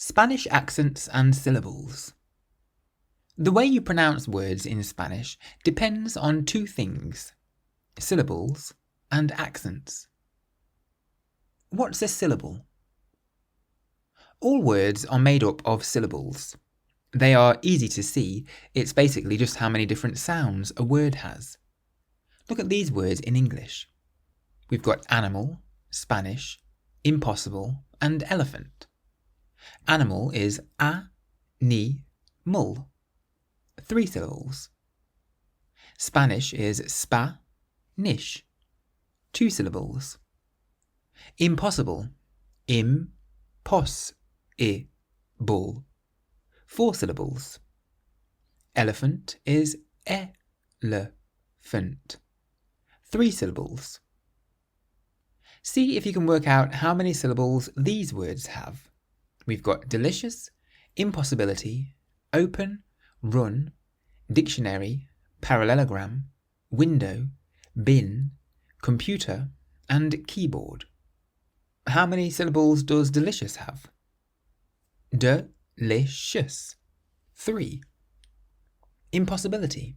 Spanish accents and syllables. The way you pronounce words in Spanish depends on two things: syllables and accents. What's a syllable? All words are made up of syllables. They are easy to see. It's basically just how many different sounds a word has. Look at these words in English. We've got animal, Spanish, impossible, and elephant. Animal is a, ni, mul. 3 syllables. Spanish is spa, nish. 2 syllables. Impossible, im, pos, I, bull. 4 syllables. Elephant is e-le-phant. 3 syllables. See if you can work out how many syllables these words have. We've got delicious, impossibility, open, run, dictionary, parallelogram, window, bin, computer, and keyboard. How many syllables does delicious have? De-licious. 3. Impossibility.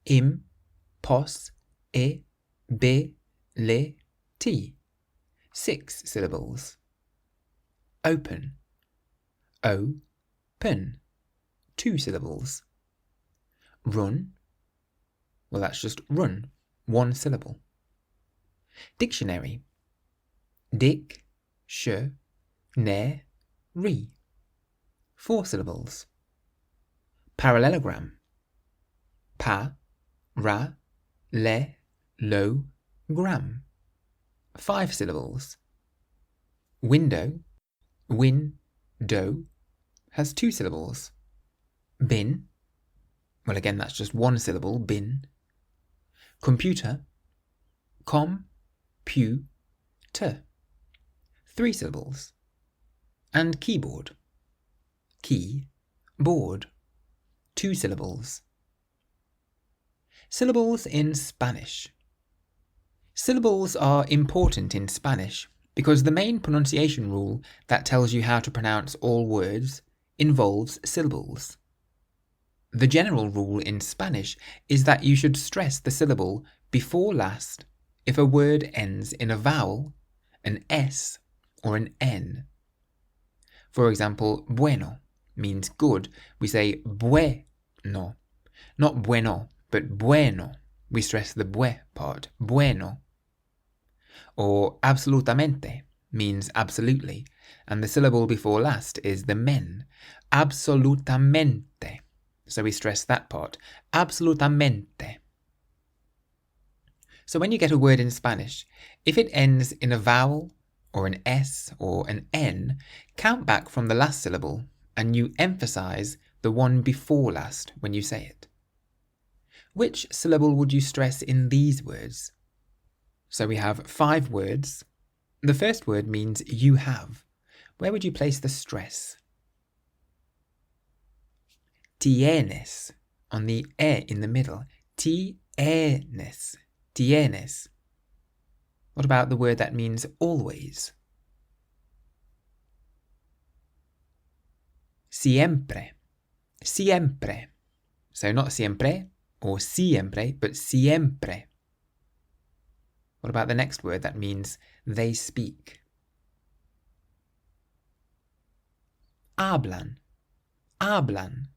Im, pos, e, be, le, ti. 6 syllables. Open. O-pen. 2 syllables. Run. Well, that's just run. 1 syllable. Dictionary. Dic, sh, ne, ri. 4 syllables. Parallelogram. Pa, ra, le, lo, gram. 5 syllables. Window. Win, do, has 2 syllables. Bin, well again that's just 1 syllable, bin. Computer, com, pu, te, 3 syllables. And keyboard, key, board, 2 syllables. Syllables in Spanish. Syllables are important in Spanish because the main pronunciation rule that tells you how to pronounce all words involves syllables. The general rule in Spanish is that you should stress the syllable before last if a word ends in a vowel, an S, or an N. For example, bueno means good. We say bueno. Not bueno, but bueno. We stress the bue part, bueno. Or absolutamente means absolutely, and the syllable before last is the men. Absolutamente. So we stress that part. Absolutamente. So when you get a word in Spanish, if it ends in a vowel, or an S, or an N, count back from the last syllable, and you emphasize the one before last when you say it. Which syllable would you stress in these words? So we have 5 words. The first word means you have. Where would you place the stress? Tienes, on the e in the middle. Tienes, tienes. What about the word that means always? Siempre, siempre. So not siempre or siempre, but siempre. What about the next word that means they speak? Hablan, hablan.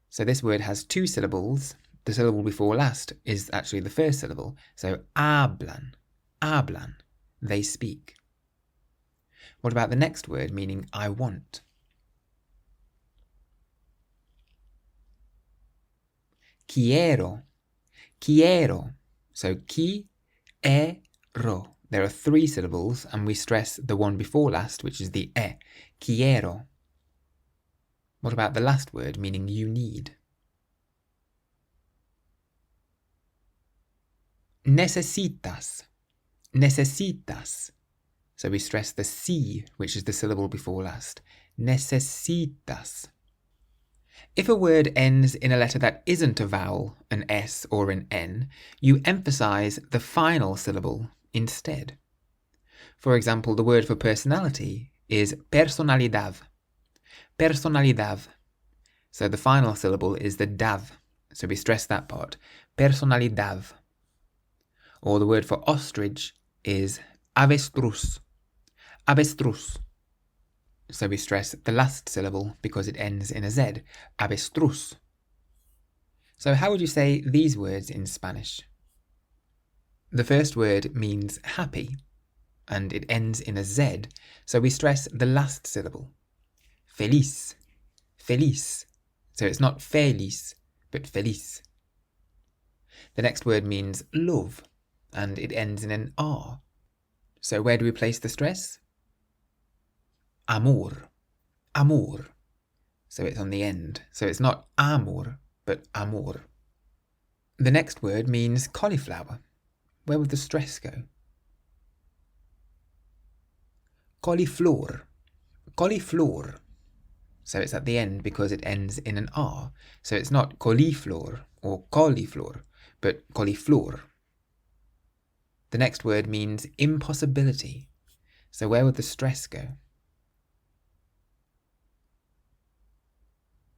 So this word has 2 syllables. The syllable before last is actually the first syllable. So hablan, hablan. They speak. What about the next word meaning I want? Quiero, quiero. So quiero. There are 3 syllables and we stress the one before last, which is the e. Quiero. What about the last word meaning you need? Necesitas, necesitas. So we stress the C, which is the syllable before last. Necesitas. If a word ends in a letter that isn't a vowel, an S or an N, you emphasize the final syllable instead. For example, the word for personality is personalidad. Personalidad. So the final syllable is the dav. So we stress that part. Personalidad. Or the word for ostrich is avestruz. Avestruz. So we stress the last syllable because it ends in a Z. Avestruz. So how would you say these words in Spanish? The first word means happy, and it ends in a Z, so we stress the last syllable. Feliz. Feliz. So it's not feliz, but feliz. The next word means love, and it ends in an R. So where do we place the stress? Amor. Amor. So it's on the end. So it's not amor, but amor. The next word means cauliflower. Where would the stress go? Cauliflower. Cauliflower. So it's at the end because it ends in an R. So it's not cauliflower or cauliflower, but cauliflower. The next word means impossibility. So where would the stress go?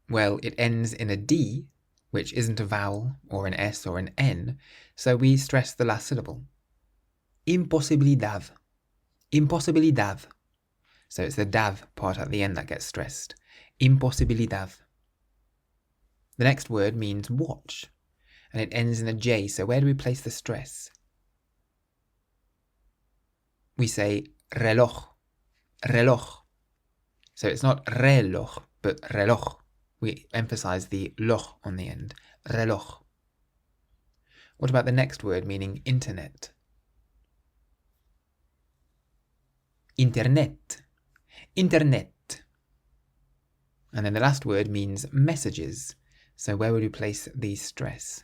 Well, it ends in a D, which isn't a vowel or an S or an N, so we stress the last syllable. Imposibilidad. Imposibilidad. So it's the dav part at the end that gets stressed. Imposibilidad. The next word means watch, and it ends in a J, so where do we place the stress? We say reloj. Reloj. So it's not reloj, but reloj. We emphasize the loch on the end. Reloj. What about the next word meaning internet? Internet. Internet. And then the last word means messages. So where would we place the stress?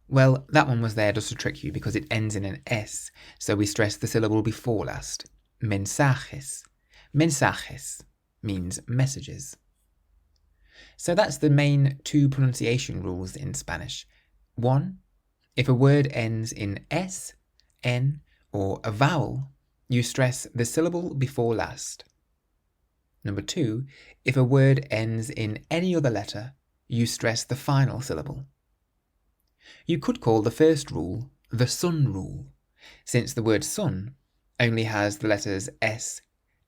Well, that one was there just to trick you because it ends in an S. So we stress the syllable before last. Mensajes. Mensajes means messages. So that's the main two pronunciation rules in Spanish. 1. If a word ends in S, N, or a vowel, you stress the syllable before last. Number 2. If a word ends in any other letter, you stress the final syllable. You could call the first rule the sun rule, since the word sun only has the letters S,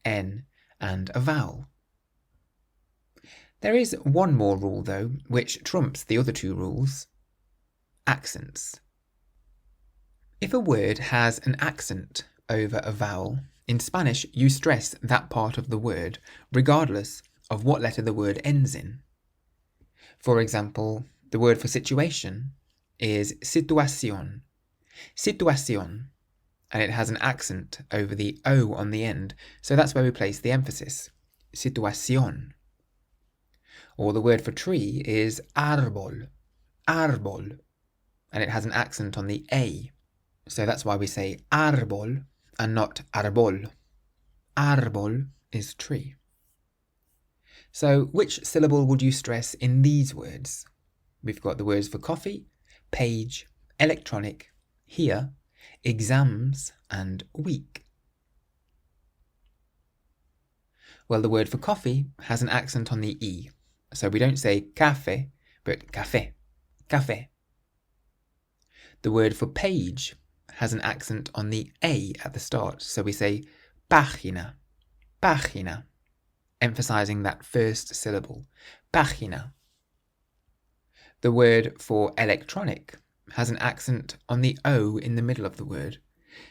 N, and a vowel. There is one more rule, though, which trumps the other two rules. Accents. If a word has an accent over a vowel, in Spanish you stress that part of the word, regardless of what letter the word ends in. For example, the word for situation is situación. Situación. And it has an accent over the O on the end, so that's where we place the emphasis. Situación. Or the word for tree is árbol. Árbol. And it has an accent on the A, so that's why we say árbol and not árbol. Árbol is tree. So which syllable would you stress in these words? We've got the words for coffee, page, electronic, here, exams, and week. Well, the word for coffee has an accent on the E, so we don't say café, but café. Café. The word for page has an accent on the A at the start, so we say página. Página. Emphasizing that first syllable. Página. The word for electronic has an accent on the O in the middle of the word,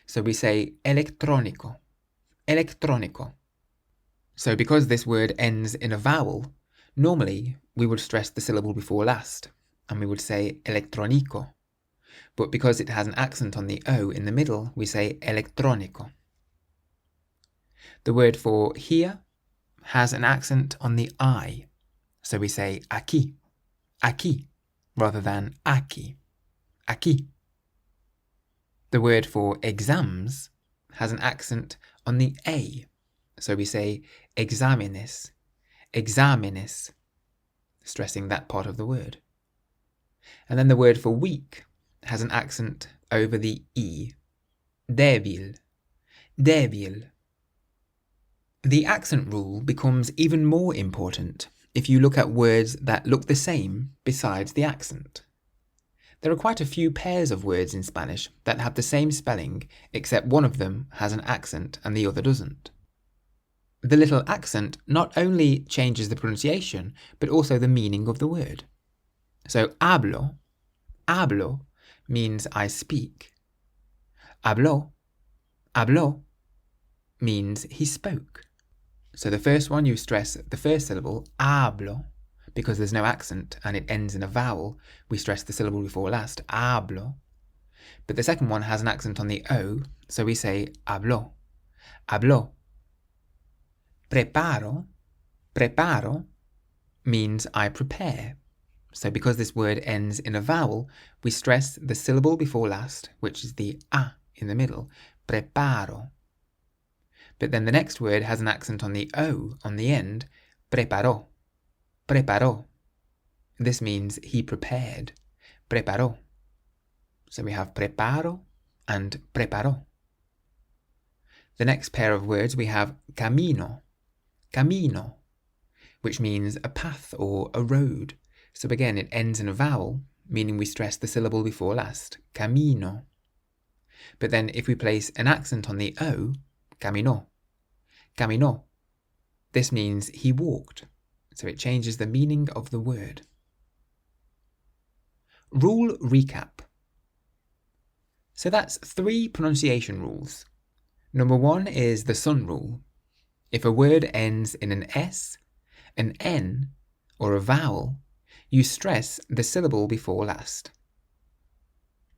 so we say electrónico. Electrónico. So because this word ends in a vowel, normally we would stress the syllable before last, and we would say electrónico. But because it has an accent on the O in the middle, we say electrónico. The word for here has an accent on the I, so we say aquí. Aquí, rather than aquí. Aquí. The word for exams has an accent on the A, so we say exámenes. Exámenes, stressing that part of the word. And then the word for week has an accent over the E. Débil. débil. The accent rule becomes even more important if you look at words that look the same besides the accent. There are quite a few pairs of words in Spanish that have the same spelling, except one of them has an accent and the other doesn't. The little accent not only changes the pronunciation, but also the meaning of the word. So hablo means I speak. Habló means he spoke. So the first one, you stress the first syllable, hablo, because there's no accent and it ends in a vowel, we stress the syllable before last, hablo. But the second one has an accent on the O, so we say habló. Preparo means I prepare. So because this word ends in a vowel, we stress the syllable before last, which is the a in the middle, preparo. But then the next word has an accent on the O on the end, preparó. This means he prepared, preparó. So we have preparo and preparó. The next pair of words we have camino, which means a path or a road. So again, it ends in a vowel, meaning we stress the syllable before last, camino. But then if we place an accent on the O, caminó. This means he walked, so it changes the meaning of the word. Rule recap. So that's 3 pronunciation rules. Number 1 is the sun rule. If a word ends in an S, an N, or a vowel, you stress the syllable before last.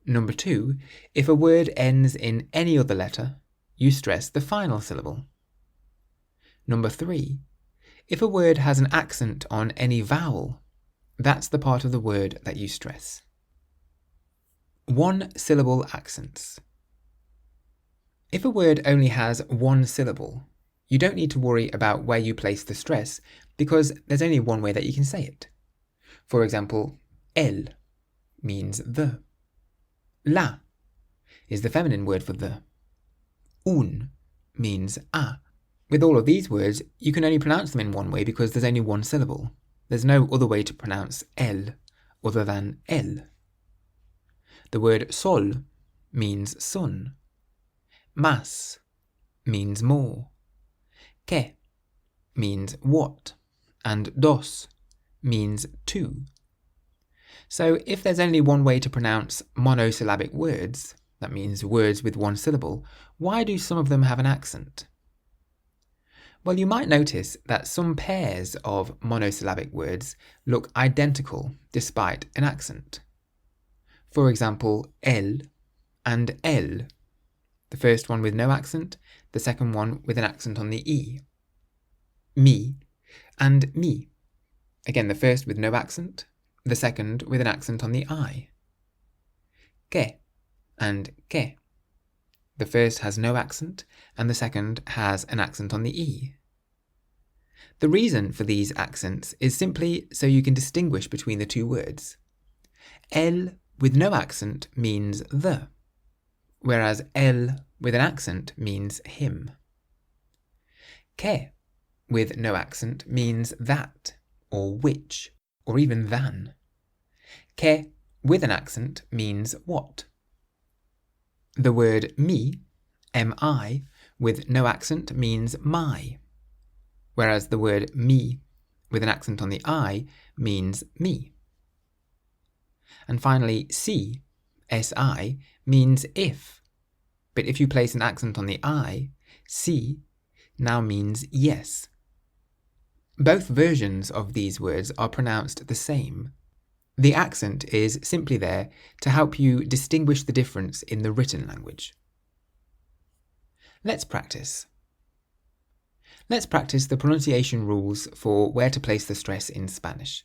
Number 2, if a word ends in any other letter, you stress the final syllable. Number 3, if a word has an accent on any vowel, that's the part of the word that you stress. 1-syllable accents. If a word only has 1 syllable, you don't need to worry about where you place the stress because there's only one way that you can say it. For example, el means the. La is the feminine word for the. Un means a. With all of these words, you can only pronounce them in one way because there's only 1 syllable. There's no other way to pronounce el other than el. The word sol means sun. Más means more. Que means what. And dos means two. So if there's only one way to pronounce monosyllabic words, that means words with 1 syllable, why do some of them have an accent? Well, you might notice that some pairs of monosyllabic words look identical despite an accent. For example, el and el. The first one with no accent, the second one with an accent on the E. Mi and mi. Again, the first with no accent, the second with an accent on the I. Que and que. The first has no accent, and the second has an accent on the E. The reason for these accents is simply so you can distinguish between the 2 words. El with no accent means the, whereas el with an accent means him. Que with no accent means that, or which, or even than. Que with an accent means what. The word mi, mi, with no accent means my, whereas the word mi with an accent on the I means me. And finally, si, si, means if, but if you place an accent on the I, si now means yes. Both versions of these words are pronounced the same. The accent is simply there to help you distinguish the difference in the written language. Let's practice. Let's practice the pronunciation rules for where to place the stress in Spanish.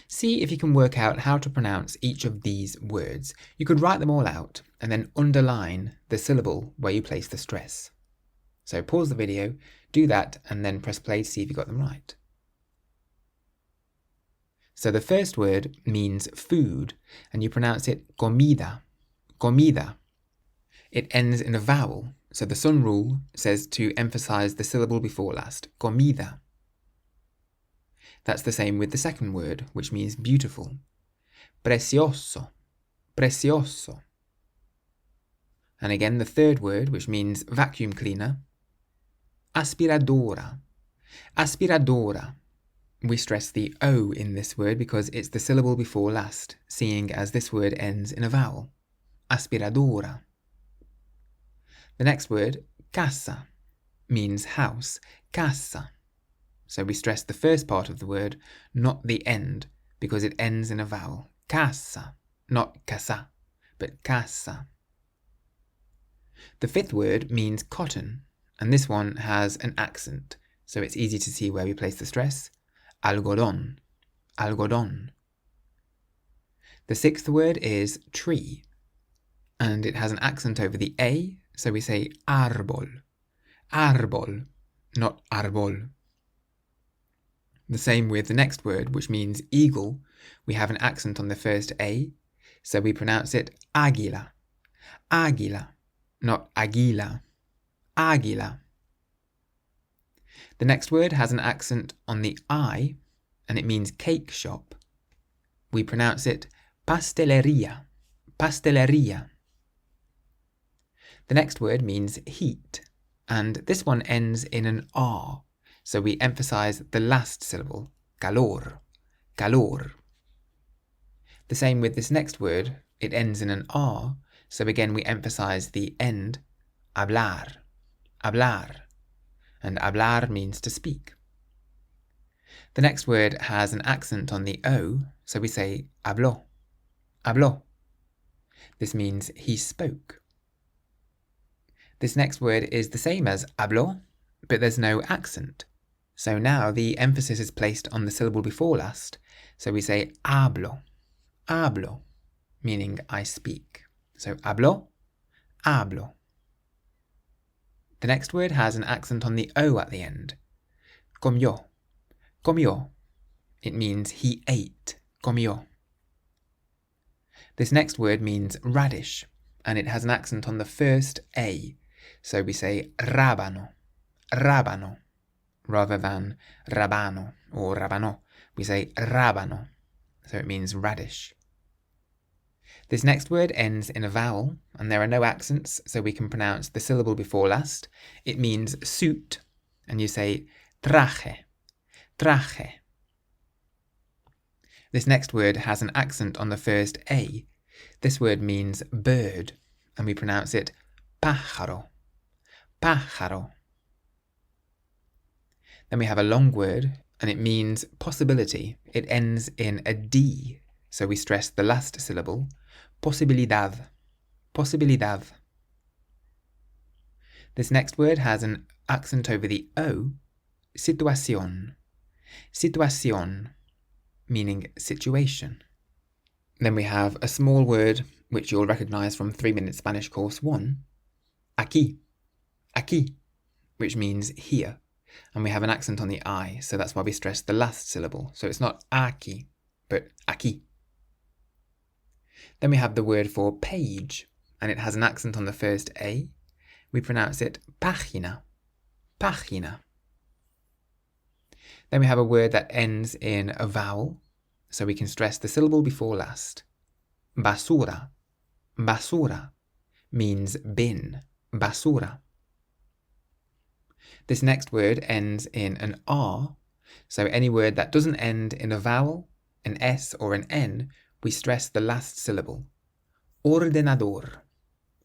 See if you can work out how to pronounce each of these words. You could write them all out and then underline the syllable where you place the stress. So pause the video, do that, and then press play to see if you got them right. So the first word means food, and you pronounce it comida, comida. It ends in a vowel, So the sun rule says to emphasize the syllable before last, comida. That's the same with the second word, which means beautiful. Precioso, precioso. And again, the third word, which means vacuum cleaner, aspiradora, aspiradora. We stress the O in this word because it's the syllable before last, seeing as this word ends in a vowel. Aspiradora. The next word, casa, means house. Casa. So we stress the first part of the word, not the end, because it ends in a vowel. Casa. Not casa, but casa. The fifth word means cotton, and this one has an accent, so it's easy to see where we place the stress. Algodón, algodón. The sixth word is tree, and it has an accent over the A, so we say árbol, árbol, not árbol. The same with the next word, which means eagle. We have an accent on the first A, so we pronounce it águila, águila, not águila, águila. The next word has an accent on the I, and it means cake shop. We pronounce it pastelería, pastelería. The next word means heat, and this one ends in an R, so we emphasize the last syllable, calor, calor. The same with this next word, it ends in an R, so again we emphasize the end, hablar, hablar. And hablar means to speak. The next word has an accent on the O, so we say habló, habló. This means he spoke. This next word is the same as habló, but there's no accent. So now the emphasis is placed on the syllable before last, so we say hablo, hablo, meaning I speak. So habló, hablo. The next word has an accent on the O at the end. Comió, comió. It means he ate, comió. This next word means radish, and it has an accent on the first A, so we say rábano, rábano, rather than rabano or rabano. We say rábano, so it means radish. This next word ends in a vowel, and there are no accents, so we can pronounce the syllable before last. It means suit, and you say traje, traje. This next word has an accent on the first A. This word means bird, and we pronounce it pájaro, pájaro. Then we have a long word, and it means possibility. It ends in a D, so we stress the last syllable. Posibilidad, posibilidad. This next word has an accent over the O, situación, situación, meaning situation. Then we have a small word which you'll recognize from 3-Minute Spanish Course 1, aquí, aquí, which means here. And we have an accent on the I, so that's why we stress the last syllable. So it's not aquí, but aquí. Then we have the word for page, and it has an accent on the first A. We pronounce it página, página. Then we have a word that ends in a vowel, so we can stress the syllable before last. Basura, basura, means bin, basura. This next word ends in an R, so any word that doesn't end in a vowel, an S or an N, we stress the last syllable. Ordenador,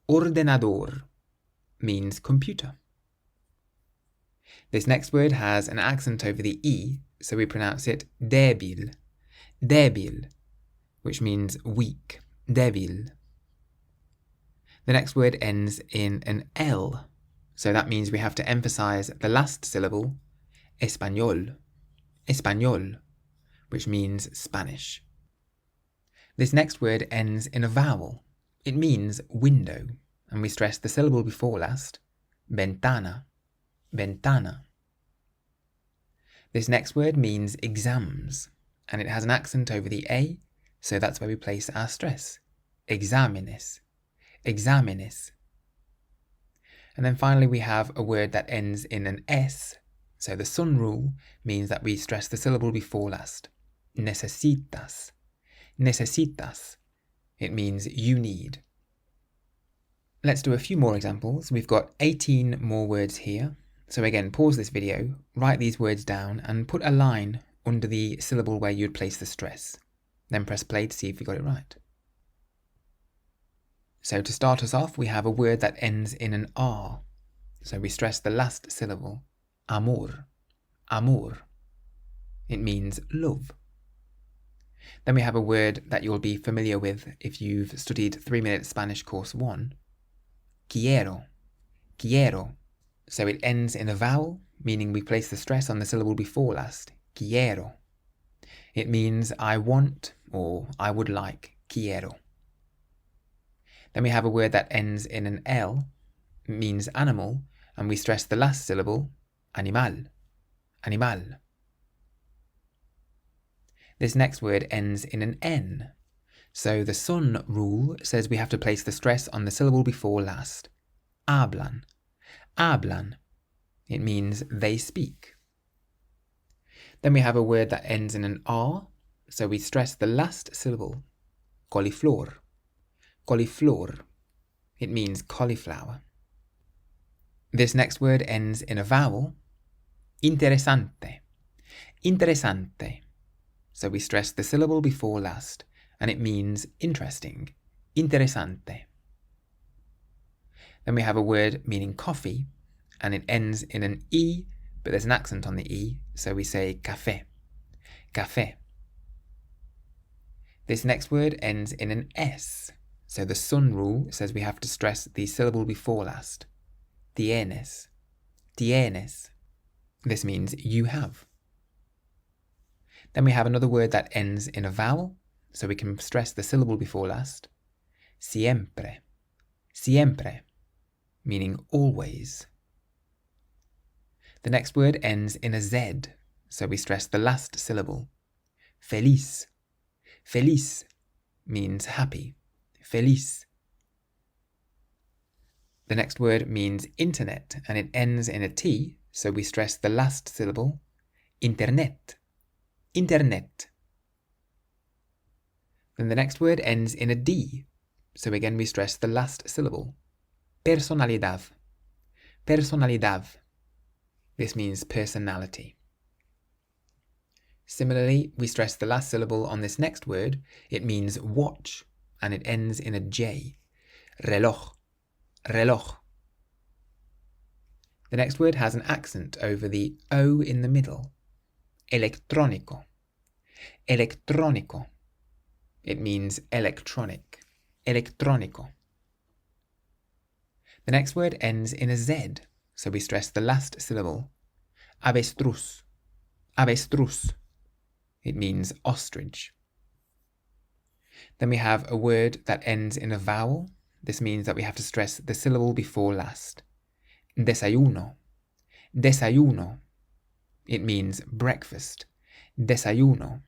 ordenador, means computer. This next word has an accent over the E, so we pronounce it débil, débil, which means weak, débil. The next word ends in an L, so that means we have to emphasize the last syllable, español, español, which means Spanish. This next word ends in a vowel. It means window, and we stress the syllable before last, ventana, ventana. This next word means exams, and it has an accent over the A, so that's where we place our stress. Exámenes, exámenes. And then finally we have a word that ends in an S. So the sun rule means that we stress the syllable before last. Necesitas. Necesitas. It means you need. Let's do a few more examples. We've got 18 more words here. So again, pause this video, write these words down and put a line under the syllable where you'd place the stress. Then press play to see if you got it right. So to start us off, we have a word that ends in an R. So we stress the last syllable. Amor. Amor. It means love. Then we have a word that you'll be familiar with if you've studied 3-Minute Spanish Course 1. Quiero. Quiero. So it ends in a vowel, meaning we place the stress on the syllable before last. Quiero. It means I want or I would like. Quiero. Then we have a word that ends in an L. It means animal, and we stress the last syllable. Animal. Animal. This next word ends in an N. So the sun rule says we have to place the stress on the syllable before last. Hablan. Hablan. It means they speak. Then we have a word that ends in an R, so we stress the last syllable. Coliflor. Coliflor. It means cauliflower. This next word ends in a vowel. Interesante. Interesante. So we stress the syllable before last, and it means interesting. Interesante. Then we have a word meaning coffee, and it ends in an E, but there's an accent on the E, so we say café. Café. This next word ends in an S, so the sun rule says we have to stress the syllable before last. Tienes. Tienes. This means you have. Then we have another word that ends in a vowel, so we can stress the syllable before last. Siempre. Siempre. Meaning always. The next word ends in a Z, so we stress the last syllable. Feliz. Feliz means happy. Feliz. The next word means internet, and it ends in a T, so we stress the last syllable. Internet. Internet. Then the next word ends in a D, so again we stress the last syllable. Personalidad. Personalidad. This means personality. Similarly, we stress the last syllable on this next word. It means watch, and it ends in a J. Reloj. Reloj. The next word has an accent over the O in the middle. Electrónico. Electrónico. It means electronic. Electrónico. The next word ends in a Z, so we stress the last syllable. Avestruz. Avestruz. It means ostrich. Then we have a word that ends in a vowel. This means that we have to stress the syllable before last. Desayuno. Desayuno. It means breakfast. Desayuno.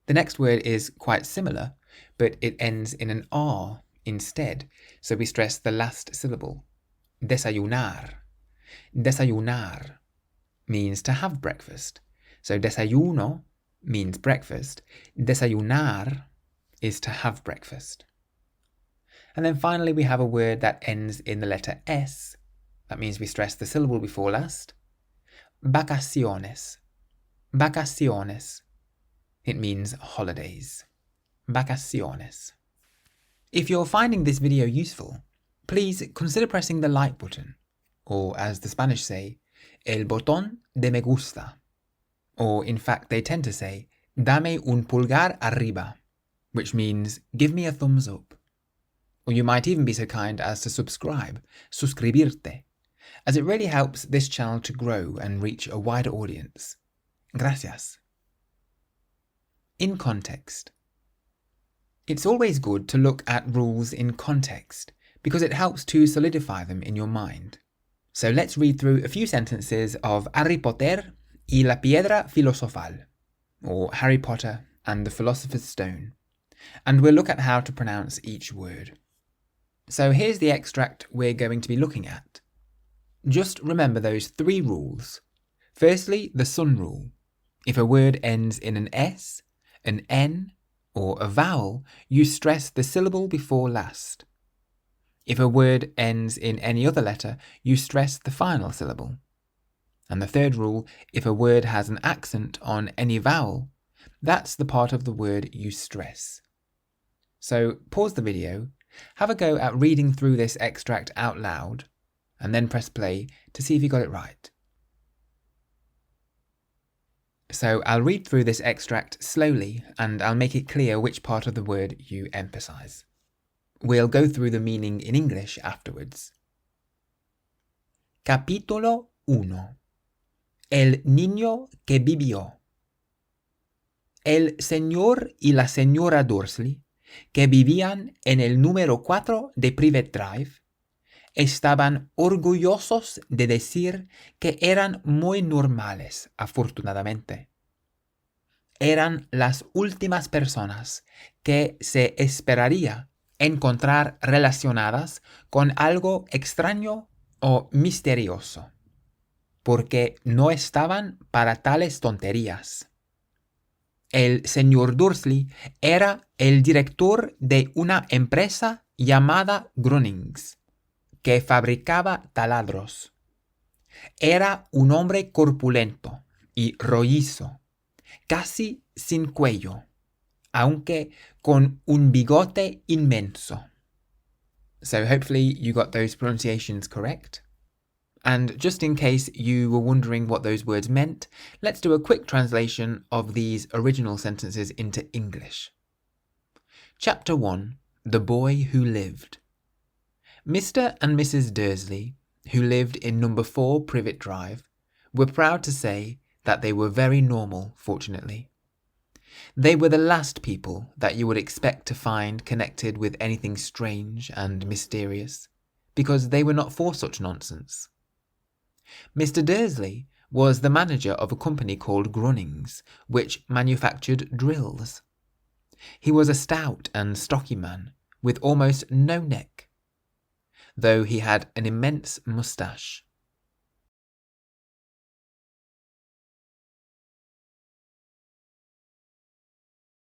The next word is quite similar, but it ends in an R instead, so we stress the last syllable. Desayunar. Desayunar means to have breakfast. So desayuno means breakfast. Desayunar is to have breakfast. And then finally we have a word that ends in the letter S. That means we stress the syllable before last. Vacaciones. Vacaciones. It means holidays. Vacaciones. If you're finding this video useful, please consider pressing the like button, or as the Spanish say, el botón de me gusta. Or in fact they tend to say, dame un pulgar arriba, which means give me a thumbs up. Or you might even be so kind as to subscribe, suscribirte, as it really helps this channel to grow and reach a wider audience. Gracias. In context. It's always good to look at rules in context, because it helps to solidify them in your mind. So let's read through a few sentences of Harry Potter y la piedra filosofal, or Harry Potter and the Philosopher's Stone, and we'll look at how to pronounce each word. So here's the extract we're going to be looking at. Just remember those 3 rules. Firstly, the sun rule. If a word ends in an S, an N, or a vowel, you stress the syllable before last. If a word ends in any other letter, you stress the final syllable. And the third rule, if a word has an accent on any vowel, that's the part of the word you stress. So pause the video, have a go at reading through this extract out loud, and then press play to see if you got it right. So I'll read through this extract slowly, and I'll make it clear which part of the word you emphasize. We'll go through the meaning in English afterwards. Capítulo 1. El niño que vivió. El señor y la señora Dursley, que vivían en el número 4 de Privet Drive, estaban orgullosos de decir que eran muy normales, afortunadamente. Eran las últimas personas que se esperaría encontrar relacionadas con algo extraño o misterioso, porque no estaban para tales tonterías. El señor Dursley era el director de una empresa llamada Grunnings, que fabricaba taladros. Era un hombre corpulento y rollizo, casi sin cuello, aunque con un bigote inmenso. So hopefully you got those pronunciations correct. And just in case you were wondering what those words meant, let's do a quick translation of these original sentences into English. Chapter 1. The Boy Who Lived. Mr. and Mrs. Dursley, who lived in number 4 Privet Drive, were proud to say that they were very normal, fortunately. They were the last people that you would expect to find connected with anything strange and mysterious, because they were not for such nonsense. Mr. Dursley was the manager of a company called Grunnings, which manufactured drills. He was a stout and stocky man, with almost no neck, though he had an immense moustache.